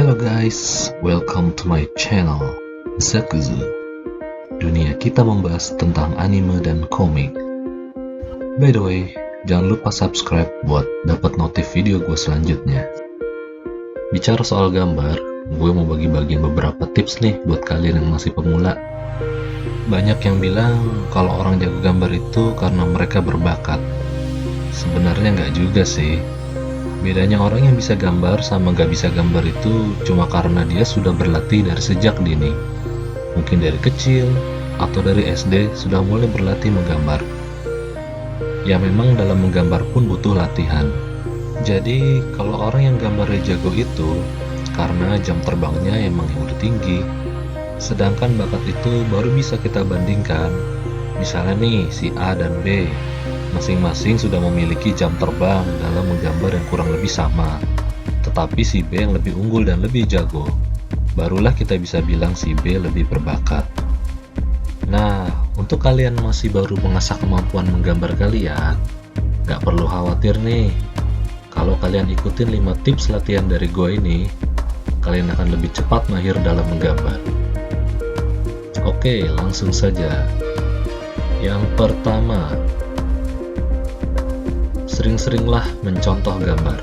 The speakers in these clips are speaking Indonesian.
Hello guys, welcome to my channel Zakuzu. Dunia kita membahas tentang anime dan komik. By the way, jangan lupa subscribe buat dapat notif video gue selanjutnya. Bicara soal gambar, gue mau bagi-bagiin beberapa tips nih buat kalian yang masih pemula. Banyak yang bilang kalau orang jago gambar itu karena mereka berbakat. Sebenarnya nggak juga sih. Bedanya orang yang bisa gambar sama gak bisa gambar itu cuma karena dia sudah berlatih dari sejak dini. Mungkin dari kecil atau dari SD sudah mulai berlatih menggambar. Ya memang dalam menggambar pun butuh latihan. Jadi kalau orang yang gambarnya jago itu karena jam terbangnya emang yang udah tinggi. Sedangkan bakat itu baru bisa kita bandingkan. Misalnya nih si A dan B masing-masing sudah memiliki jam terbang dalam menggambar yang kurang lebih sama, tetapi si B yang lebih unggul dan lebih jago. Barulah kita bisa bilang si B lebih berbakat. Nah, untuk kalian masih baru mengasah kemampuan menggambar kalian, gak perlu khawatir nih. Kalau kalian ikutin 5 tips latihan dari gue ini, kalian akan lebih cepat mahir dalam menggambar. Oke, langsung saja. Yang pertama, sering-seringlah mencontoh gambar.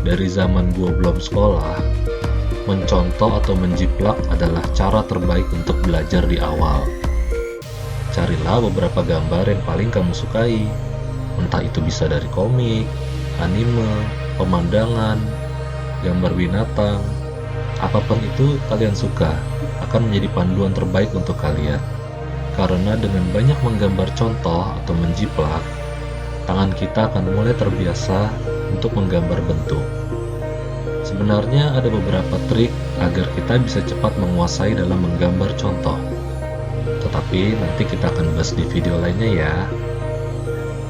Dari zaman gua belum sekolah, mencontoh atau menjiplak adalah cara terbaik untuk belajar di awal. Carilah beberapa gambar yang paling kamu sukai, entah itu bisa dari komik, anime, pemandangan, gambar binatang, apapun itu kalian suka, akan menjadi panduan terbaik untuk kalian. Karena dengan banyak menggambar contoh atau menjiplak, tangan kita akan mulai terbiasa untuk menggambar bentuk. Sebenarnya ada beberapa trik agar kita bisa cepat menguasai dalam menggambar contoh. Tetapi nanti kita akan bahas di video lainnya ya.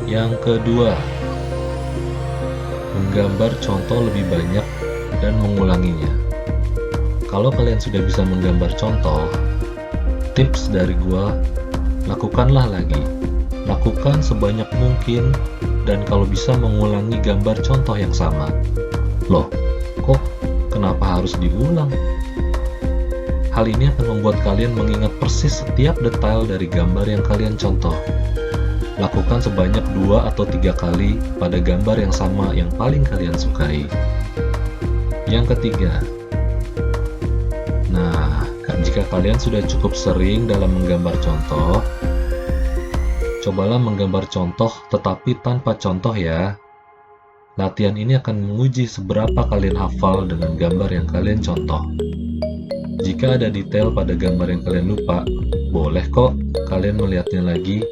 Yang kedua, menggambar contoh lebih banyak dan mengulanginya. Kalau kalian sudah bisa menggambar contoh, tips dari gua, lakukanlah lagi. Lakukan sebanyak mungkin dan kalau bisa mengulangi gambar contoh yang sama. Loh, kok kenapa harus diulang? Hal ini akan membuat kalian mengingat persis setiap detail dari gambar yang kalian contoh. Lakukan sebanyak 2 atau 3 kali pada gambar yang sama yang paling kalian sukai. Yang ketiga, nah, jika kalian sudah cukup sering dalam menggambar contoh, cobalah menggambar contoh tetapi tanpa contoh ya. Latihan ini akan menguji seberapa kalian hafal dengan gambar yang kalian contoh. Jika ada detail pada gambar yang kalian lupa, boleh kok kalian melihatnya lagi.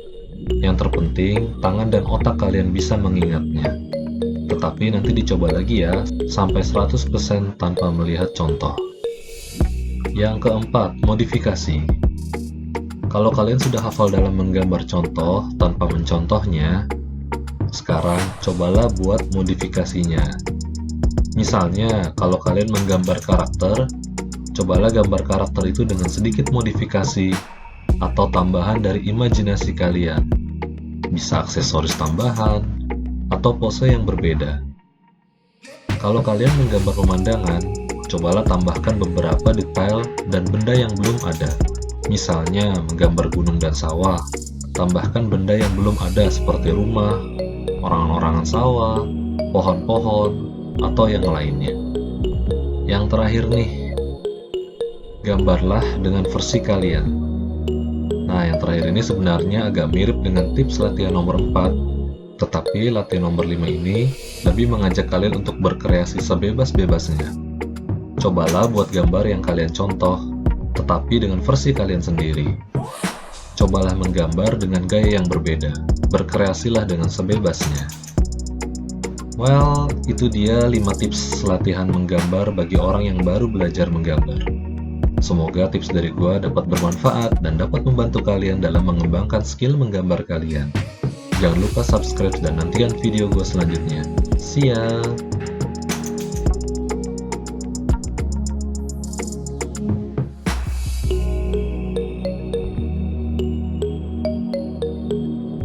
Yang terpenting, tangan dan otak kalian bisa mengingatnya. Tetapi nanti dicoba lagi ya, sampai 100% tanpa melihat contoh. Yang keempat, modifikasi. Kalau kalian sudah hafal dalam menggambar contoh tanpa mencontohnya, sekarang cobalah buat modifikasinya. Misalnya, kalau kalian menggambar karakter, cobalah gambar karakter itu dengan sedikit modifikasi atau tambahan dari imajinasi kalian. Bisa aksesoris tambahan atau pose yang berbeda. Kalau kalian menggambar pemandangan, cobalah tambahkan beberapa detail dan benda yang belum ada. Misalnya menggambar gunung dan sawah, tambahkan benda yang belum ada seperti rumah, orang-orangan sawah, pohon-pohon, atau yang lainnya. Yang terakhir nih, gambarlah dengan versi kalian. Nah, yang terakhir ini sebenarnya agak mirip dengan tips latihan nomor 4, tetapi latihan nomor 5 ini lebih mengajak kalian untuk berkreasi sebebas-bebasnya. Cobalah buat gambar yang kalian contoh, tetapi dengan versi kalian sendiri. Cobalah menggambar dengan gaya yang berbeda. Berkreasilah dengan sebebasnya. Well, itu dia 5 tips latihan menggambar bagi orang yang baru belajar menggambar. Semoga tips dari gua dapat bermanfaat dan dapat membantu kalian dalam mengembangkan skill menggambar kalian. Jangan lupa subscribe dan nantikan video gua selanjutnya. See ya!